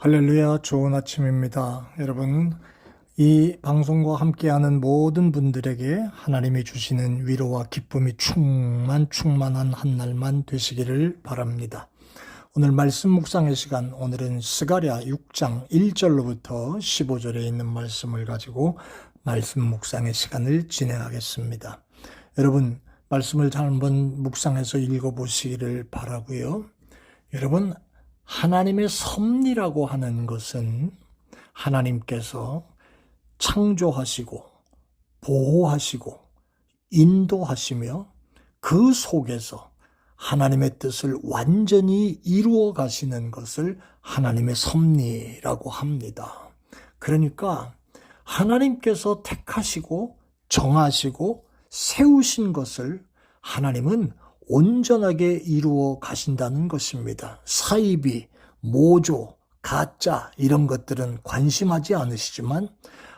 할렐루야, 좋은 아침입니다. 여러분, 이 방송과 함께하는 모든 분들에게 하나님이 주시는 위로와 기쁨이 충만한 한 날만 되시기를 바랍니다. 오늘 말씀 묵상의 시간, 오늘은 스가랴 6장 1절로부터 15절에 있는 말씀을 가지고 말씀 묵상의 시간을 진행하겠습니다. 여러분, 말씀을 잘 한번 묵상해서 읽어보시기를 바라고요. 여러분, 하나님의 섭리라고 하는 것은 하나님께서 창조하시고 보호하시고 인도하시며 그 속에서 하나님의 뜻을 완전히 이루어 가시는 것을 하나님의 섭리라고 합니다. 그러니까 하나님께서 택하시고 정하시고 세우신 것을 하나님은 온전하게 이루어 가신다는 것입니다. 사이비, 모조, 가짜 이런 것들은 관심하지 않으시지만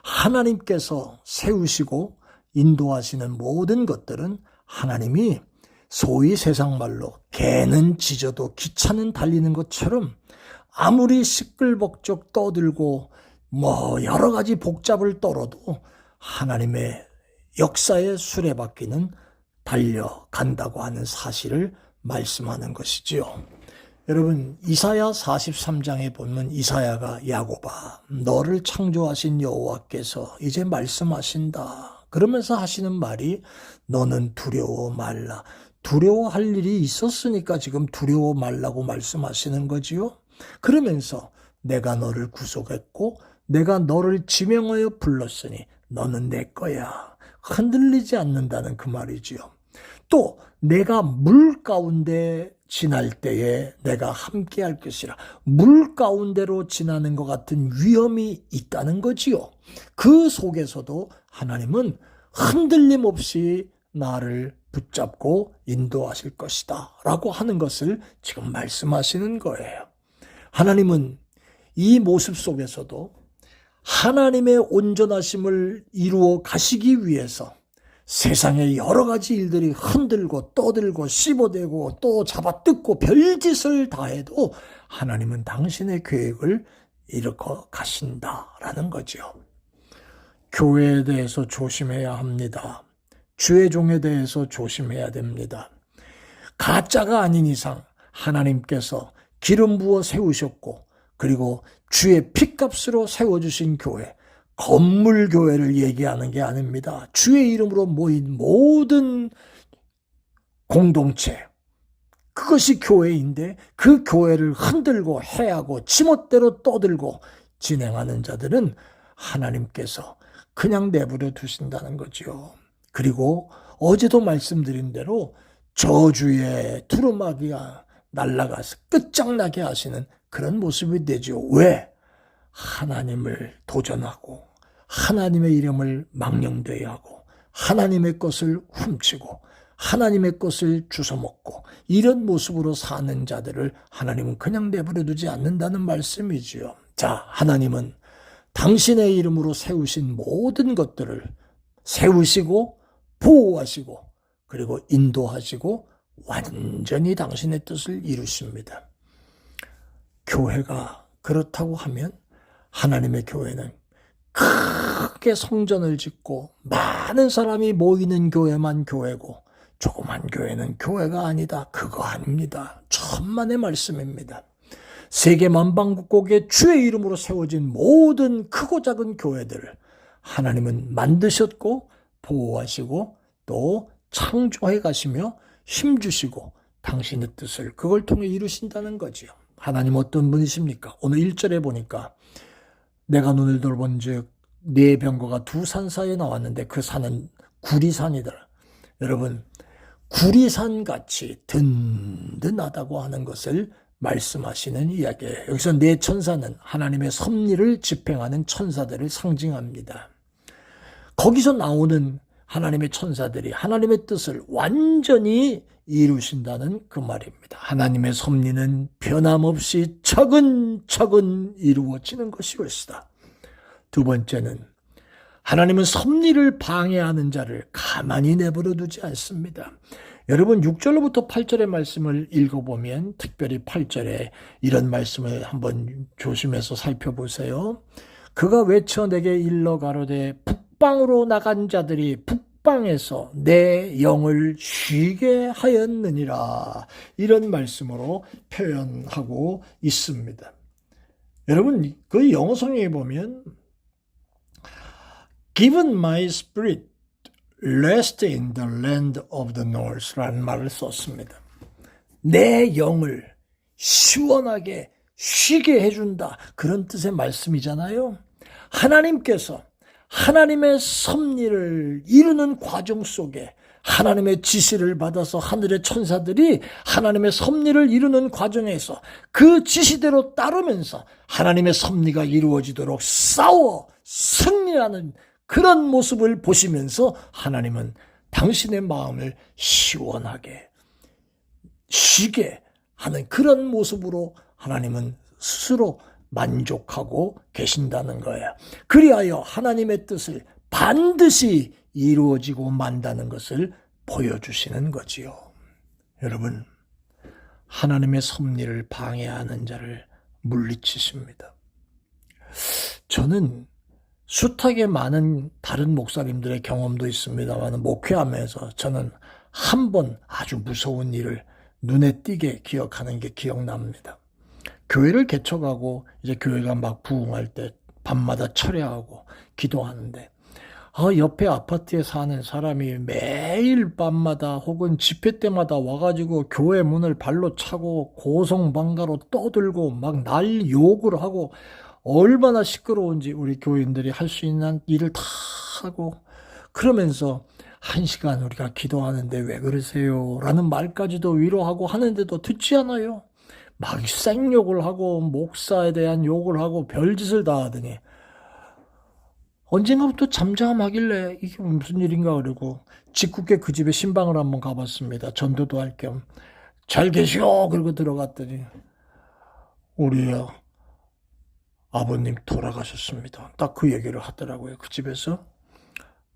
하나님께서 세우시고 인도하시는 모든 것들은 하나님이 소위 세상 말로 개는 짖어도 기차는 달리는 것처럼 아무리 시끌벅적 떠들고 여러 가지 복잡을 떨어도 하나님의 역사의 수레바퀴는 달려간다고 하는 사실을 말씀하는 것이지요. 여러분, 이사야 43장에 보면 이사야가 야곱아, 너를 창조하신 여호와께서 이제 말씀하신다. 그러면서 하시는 말이 너는 두려워 말라. 두려워할 일이 있었으니까 지금 두려워 말라고 말씀하시는 거지요. 그러면서 내가 너를 구속했고 내가 너를 지명하여 불렀으니 너는 내 거야. 흔들리지 않는다는 그 말이지요. 또 내가 물 가운데 지날 때에 내가 함께 할 것이라. 물 가운데로 지나는 것 같은 위험이 있다는 거지요. 그 속에서도 하나님은 흔들림 없이 나를 붙잡고 인도하실 것이다 라고 하는 것을 지금 말씀하시는 거예요. 하나님은 이 모습 속에서도 하나님의 온전하심을 이루어 가시기 위해서 세상의 여러 가지 일들이 흔들고 떠들고 씹어대고 또 잡아뜯고 별짓을 다 해도 하나님은 당신의 계획을 이루어 가신다라는 거죠. 교회에 대해서 조심해야 합니다. 주의 종에 대해서 조심해야 됩니다. 가짜가 아닌 이상 하나님께서 기름 부어 세우셨고 그리고 주의 핏값으로 세워주신 교회, 건물 교회를 얘기하는 게 아닙니다. 주의 이름으로 모인 모든 공동체, 그것이 교회인데 그 교회를 흔들고 해하고 지멋대로 떠들고 진행하는 자들은 하나님께서 그냥 내버려 두신다는 거죠. 그리고 어제도 말씀드린 대로 저주의 두루마기가 날아가서 끝장나게 하시는 그런 모습이 되죠. 왜? 하나님을 도전하고 하나님의 이름을 망령되이 하고 하나님의 것을 훔치고 하나님의 것을 주워먹고 이런 모습으로 사는 자들을 하나님은 그냥 내버려 두지 않는다는 말씀이지요. 자, 하나님은 당신의 이름으로 세우신 모든 것들을 세우시고 보호하시고 그리고 인도하시고 완전히 당신의 뜻을 이루십니다. 교회가 그렇다고 하면 하나님의 교회는 크게 성전을 짓고 많은 사람이 모이는 교회만 교회고 조그만 교회는 교회가 아니다. 그거 아닙니다. 천만의 말씀입니다. 세계 만방국곡에 주의 이름으로 세워진 모든 크고 작은 교회들을 하나님은 만드셨고 보호하시고 또 창조해 가시며 힘주시고 당신의 뜻을 그걸 통해 이루신다는 거지요. 하나님 어떤 분이십니까? 오늘 1절에 보니까 내가 눈을 돌본즉 네 병거가 두 산 사이에 나왔는데 그 산은 구리산이더라. 여러분, 구리산같이 든든하다고 하는 것을 말씀하시는 이야기예요. 여기서 네 천사는 하나님의 섭리를 집행하는 천사들을 상징합니다. 거기서 나오는 하나님의 천사들이 하나님의 뜻을 완전히 이루신다는 그 말입니다. 하나님의 섭리는 변함없이 차근차근 이루어지는 것이었다. 두 번째는 하나님은 섭리를 방해하는 자를 가만히 내버려 두지 않습니다. 여러분 6절로부터 8절의 말씀을 읽어보면 특별히 8절에 이런 말씀을 한번 조심해서 살펴보세요. 그가 외쳐 내게 일러 가로되 북방으로 나간 자들이 북방에서 내 영을 쉬게 하였느니라. 이런 말씀으로 표현하고 있습니다. 여러분 그 영어 성경에 보면 Given my spirit rest in the land of the north라는 말을 썼습니다. 내 영을 시원하게 쉬게 해준다. 그런 뜻의 말씀이잖아요. 하나님께서 하나님의 섭리를 이루는 과정 속에 하나님의 지시를 받아서 하늘의 천사들이 하나님의 섭리를 이루는 과정에서 그 지시대로 따르면서 하나님의 섭리가 이루어지도록 싸워 승리하는 그런 모습을 보시면서 하나님은 당신의 마음을 시원하게 쉬게 하는 그런 모습으로 하나님은 스스로 만족하고 계신다는 거예요. 그리하여 하나님의 뜻을 반드시 이루어지고 만다는 것을 보여주시는 거지요. 여러분, 하나님의 섭리를 방해하는 자를 물리치십니다. 저는 숱하게 많은 다른 목사님들의 경험도 있습니다만 목회하면서 저는 한 번 아주 무서운 일을 눈에 띄게 기억하는 게 기억납니다. 교회를 개척하고 이제 교회가 막 부흥할 때 밤마다 철야하고 기도하는데 옆에 아파트에 사는 사람이 매일 밤마다 혹은 집회 때마다 와가지고 교회 문을 발로 차고 고성방가로 떠들고 막 난리 욕을 하고 얼마나 시끄러운지 우리 교인들이 할 수 있는 일을 다 하고 그러면서 1시간 우리가 기도하는데 왜 그러세요? 라는 말까지도 위로하고 하는데도 듣지 않아요. 막 생욕을 하고 목사에 대한 욕을 하고 별짓을 다 하더니 언젠가부터 잠잠하길래 이게 무슨 일인가 그러고 짓궂게 그 집에 신방을 한번 가봤습니다. 전도도 할 겸 잘 계시오 그러고 들어갔더니 우리 아버님 돌아가셨습니다. 딱 그 얘기를 하더라고요. 그 집에서.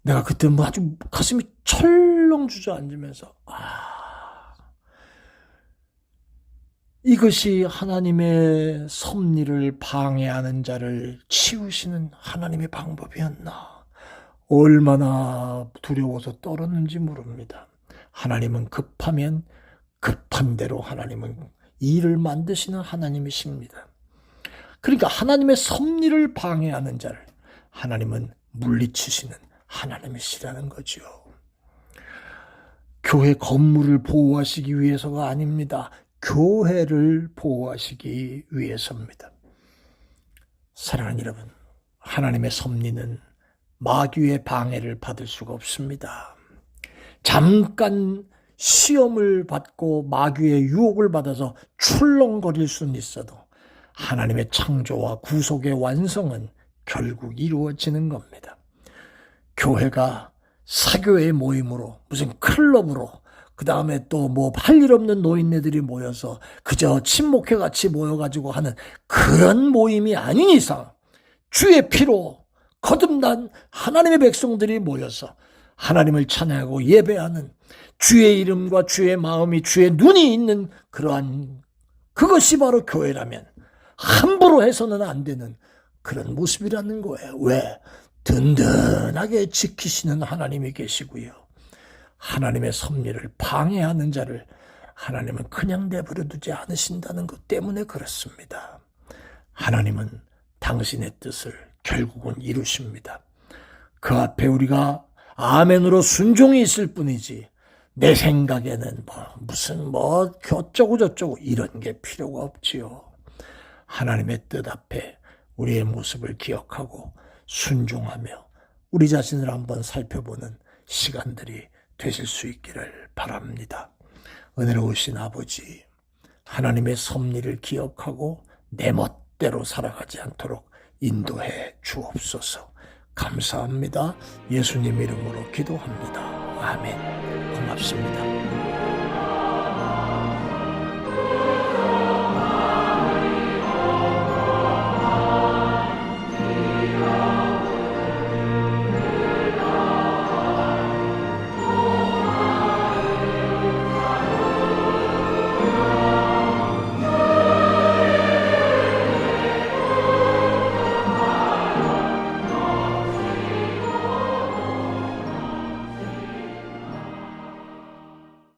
내가 그때 뭐 아주 가슴이 철렁 주저앉으면서 이것이 하나님의 섭리를 방해하는 자를 치우시는 하나님의 방법이었나. 얼마나 두려워서 떨었는지 모릅니다. 하나님은 급하면 급한 대로 하나님은 일을 만드시는 하나님이십니다. 그러니까 하나님의 섭리를 방해하는 자를 하나님은 물리치시는 하나님이시라는 거죠. 교회 건물을 보호하시기 위해서가 아닙니다. 교회를 보호하시기 위해서입니다. 사랑하는 여러분, 하나님의 섭리는 마귀의 방해를 받을 수가 없습니다. 잠깐 시험을 받고 마귀의 유혹을 받아서 출렁거릴 수는 있어도 하나님의 창조와 구속의 완성은 결국 이루어지는 겁니다. 교회가 사교의 모임으로 무슨 클럽으로 그 다음에 또 뭐 할 일 없는 노인네들이 모여서 그저 친목회 같이 모여가지고 하는 그런 모임이 아닌 이상 주의 피로 거듭난 하나님의 백성들이 모여서 하나님을 찬양하고 예배하는 주의 이름과 주의 마음이 주의 눈이 있는 그러한 그것이 바로 교회라면 함부로 해서는 안 되는 그런 모습이라는 거예요. 왜? 든든하게 지키시는 하나님이 계시고요. 하나님의 섭리를 방해하는 자를 하나님은 그냥 내버려 두지 않으신다는 것 때문에 그렇습니다. 하나님은 당신의 뜻을 결국은 이루십니다. 그 앞에 우리가 아멘으로 순종이 있을 뿐이지 내 생각에는 무슨 어쩌고 저쩌고 이런 게 필요가 없지요. 하나님의 뜻 앞에 우리의 모습을 기억하고 순종하며 우리 자신을 한번 살펴보는 시간들이 되실 수 있기를 바랍니다. 은혜로우신 아버지, 하나님의 섭리를 기억하고 내 멋대로 살아가지 않도록 인도해 주옵소서. 감사합니다. 예수님 이름으로 기도합니다. 아멘. 고맙습니다.